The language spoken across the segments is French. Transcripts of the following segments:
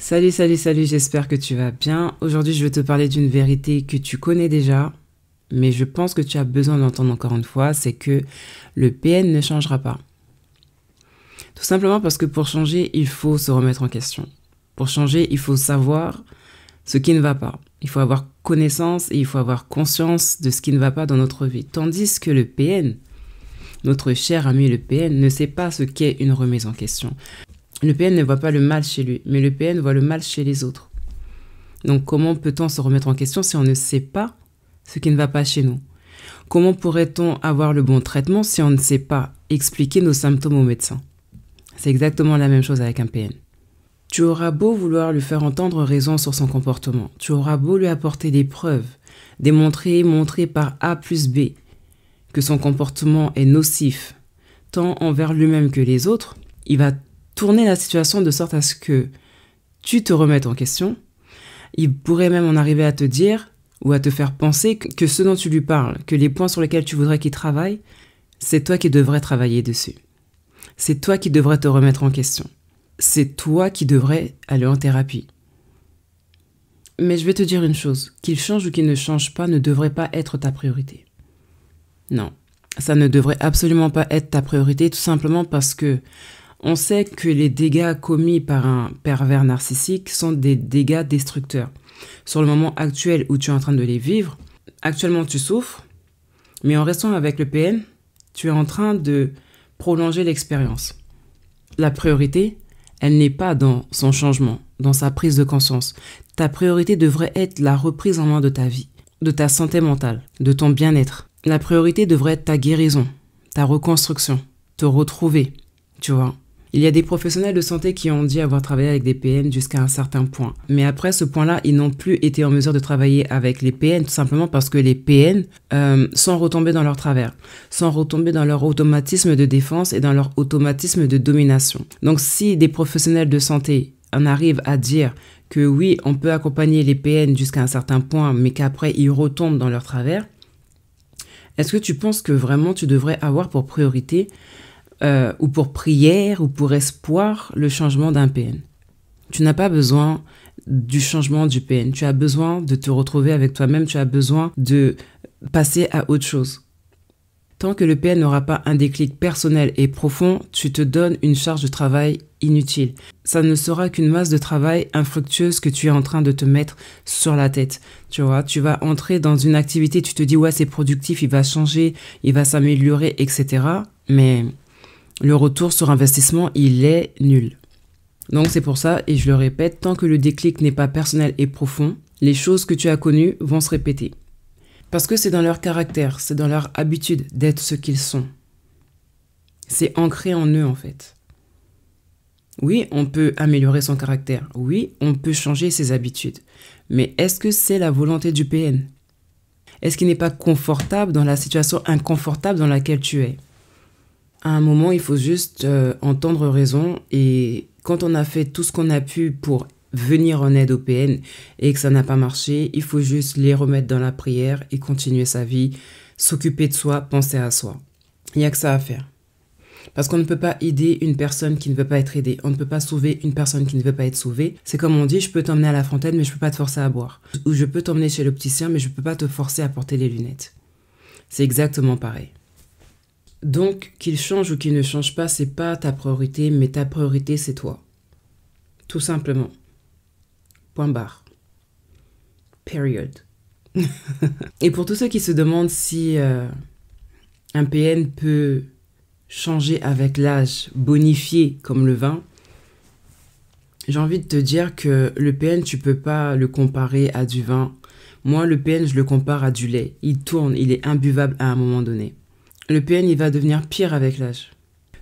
Salut, salut, salut, j'espère que tu vas bien. Aujourd'hui, je vais te parler d'une vérité que tu connais déjà, mais je pense que tu as besoin d'entendre encore une fois, c'est que le PN ne changera pas. Tout simplement parce que pour changer, il faut se remettre en question. Pour changer, il faut savoir ce qui ne va pas. Il faut avoir connaissance et il faut avoir conscience de ce qui ne va pas dans notre vie. Tandis que le PN, notre cher ami le PN, ne sait pas ce qu'est une remise en question. Le PN ne voit pas le mal chez lui, mais le PN voit le mal chez les autres. Donc comment peut-on se remettre en question si on ne sait pas ce qui ne va pas chez nous? Comment pourrait-on avoir le bon traitement si on ne sait pas expliquer nos symptômes au médecin? C'est exactement la même chose avec un PN. Tu auras beau vouloir lui faire entendre raison sur son comportement, tu auras beau lui apporter des preuves, montrer par A plus B que son comportement est nocif, tant envers lui-même que les autres, il va tourner la situation de sorte à ce que tu te remettes en question. Il pourrait même en arriver à te dire ou à te faire penser que ce dont tu lui parles, que les points sur lesquels tu voudrais qu'il travaille, c'est toi qui devrais travailler dessus. C'est toi qui devrais te remettre en question. C'est toi qui devrais aller en thérapie. Mais je vais te dire une chose, qu'il change ou qu'il ne change pas ne devrait pas être ta priorité. Non, ça ne devrait absolument pas être ta priorité, tout simplement parce que on sait que les dégâts commis par un pervers narcissique sont des dégâts destructeurs. Sur le moment actuel où tu es en train de les vivre, actuellement tu souffres, mais en restant avec le PN, tu es en train de prolonger l'expérience. La priorité, elle n'est pas dans son changement, dans sa prise de conscience. Ta priorité devrait être la reprise en main de ta vie, de ta santé mentale, de ton bien-être. La priorité devrait être ta guérison, ta reconstruction, te retrouver, tu vois. Il y a des professionnels de santé qui ont dit avoir travaillé avec des PN jusqu'à un certain point. Mais après ce point-là, ils n'ont plus été en mesure de travailler avec les PN, tout simplement parce que les PN sont retombés dans leur travers, sont retombés dans leur automatisme de défense et dans leur automatisme de domination. Donc si des professionnels de santé en arrivent à dire que oui, on peut accompagner les PN jusqu'à un certain point, mais qu'après ils retombent dans leur travers, est-ce que tu penses que vraiment tu devrais avoir pour priorité ou pour prière ou pour espoir le changement d'un PN? Tu n'as pas besoin du changement du PN. Tu as besoin de te retrouver avec toi-même. Tu as besoin de passer à autre chose. Tant que le PN n'aura pas un déclic personnel et profond, tu te donnes une charge de travail inutile. Ça ne sera qu'une masse de travail infructueuse que tu es en train de te mettre sur la tête. Tu vois, tu vas entrer dans une activité, tu te dis ouais c'est productif, il va changer, il va s'améliorer, etc. Mais le retour sur investissement, il est nul. Donc c'est pour ça, et je le répète, tant que le déclic n'est pas personnel et profond, les choses que tu as connues vont se répéter. Parce que c'est dans leur caractère, c'est dans leur habitude d'être ce qu'ils sont. C'est ancré en eux en fait. Oui, on peut améliorer son caractère. Oui, on peut changer ses habitudes. Mais est-ce que c'est la volonté du PN? Est-ce qu'il n'est pas confortable dans la situation inconfortable dans laquelle tu es? À un moment, il faut juste entendre raison, et quand on a fait tout ce qu'on a pu pour venir en aide au PN et que ça n'a pas marché, il faut juste les remettre dans la prière et continuer sa vie, s'occuper de soi, penser à soi. Il n'y a que ça à faire. Parce qu'on ne peut pas aider une personne qui ne veut pas être aidée. On ne peut pas sauver une personne qui ne veut pas être sauvée. C'est comme on dit, je peux t'emmener à la fontaine, mais je ne peux pas te forcer à boire. Ou je peux t'emmener chez l'opticien, mais je ne peux pas te forcer à porter les lunettes. C'est exactement pareil. Donc, qu'il change ou qu'il ne change pas, c'est pas ta priorité, mais ta priorité, c'est toi. Tout simplement. Point barre. Period. Et pour tous ceux qui se demandent si un PN peut changer avec l'âge, bonifier comme le vin, j'ai envie de te dire que le PN, tu peux pas le comparer à du vin. Moi, le PN, je le compare à du lait. Il tourne, il est imbuvable à un moment donné. Le PN, il va devenir pire avec l'âge.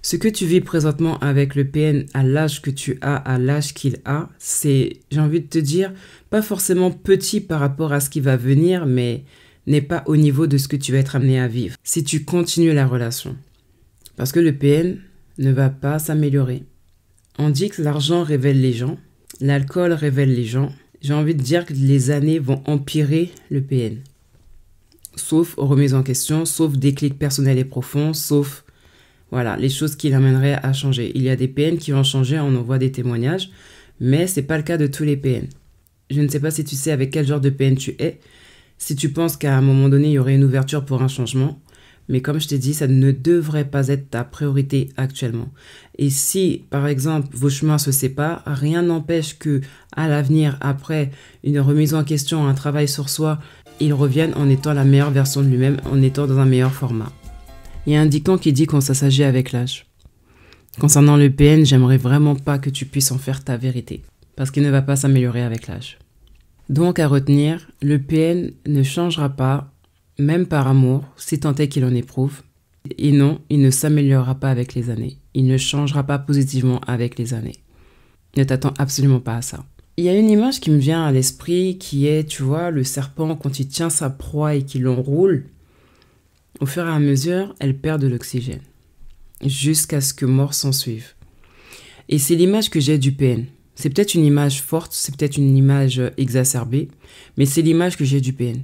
Ce que tu vis présentement avec le PN à l'âge que tu as, à l'âge qu'il a, c'est, j'ai envie de te dire, pas forcément petit par rapport à ce qui va venir, mais n'est pas au niveau de ce que tu vas être amené à vivre si tu continues la relation. Parce que le PN ne va pas s'améliorer. On dit que l'argent révèle les gens, l'alcool révèle les gens. J'ai envie de dire que les années vont empirer le PN. Sauf remise en question, sauf déclic personnel et profond, sauf voilà, les choses qui l'amèneraient à changer. Il y a des PN qui vont changer, on en voit des témoignages, Mais c'est pas le cas de tous les PN. Je ne sais pas si tu sais avec quel genre de PN tu es, si tu penses qu'à un moment donné, il y aurait une ouverture pour un changement. Mais comme je t'ai dit, ça ne devrait pas être ta priorité actuellement. Et si, par exemple, vos chemins se séparent, rien n'empêche que à l'avenir, après une remise en question, un travail sur soi, il revienne en étant la meilleure version de lui-même, en étant dans un meilleur format. Il y a un dicton qui dit qu'on s'assagit avec l'âge. Concernant le PN, j'aimerais vraiment pas que tu puisses en faire ta vérité, parce qu'il ne va pas s'améliorer avec l'âge. Donc à retenir, le PN ne changera pas, même par amour, si tant est qu'il en éprouve. Et non, il ne s'améliorera pas avec les années. Il ne changera pas positivement avec les années. Ne t'attends absolument pas à ça. Il y a une image qui me vient à l'esprit qui est, tu vois, le serpent quand il tient sa proie et qu'il l'enroule. Au fur et à mesure, elle perd de l'oxygène, jusqu'à ce que mort s'ensuive. Et c'est l'image que j'ai du PN. C'est peut-être une image forte, c'est peut-être une image exacerbée, mais c'est l'image que j'ai du PN.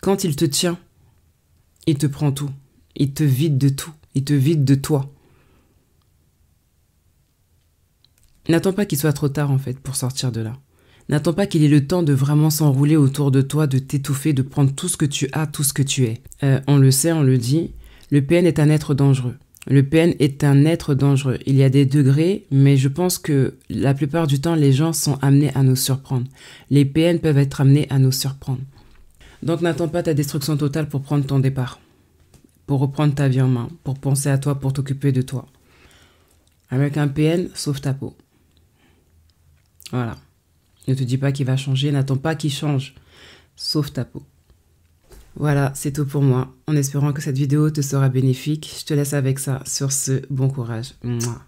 Quand il te tient, il te prend tout. Il te vide de tout. Il te vide de toi. N'attends pas qu'il soit trop tard en fait pour sortir de là. N'attends pas qu'il ait le temps de vraiment s'enrouler autour de toi, de t'étouffer, de prendre tout ce que tu as, tout ce que tu es. On le sait, on le dit, le PN est un être dangereux. Le PN est un être dangereux. Il y a des degrés, mais je pense que la plupart du temps, les gens sont amenés à nous surprendre. Les PN peuvent être amenés à nous surprendre. Donc n'attends pas ta destruction totale pour prendre ton départ, pour reprendre ta vie en main, pour penser à toi, pour t'occuper de toi. Avec un PN, sauve ta peau. Voilà. Ne te dis pas qu'il va changer, n'attends pas qu'il change. Sauve ta peau. Voilà, c'est tout pour moi. En espérant que cette vidéo te sera bénéfique, je te laisse avec ça. Sur ce, bon courage. Mouah.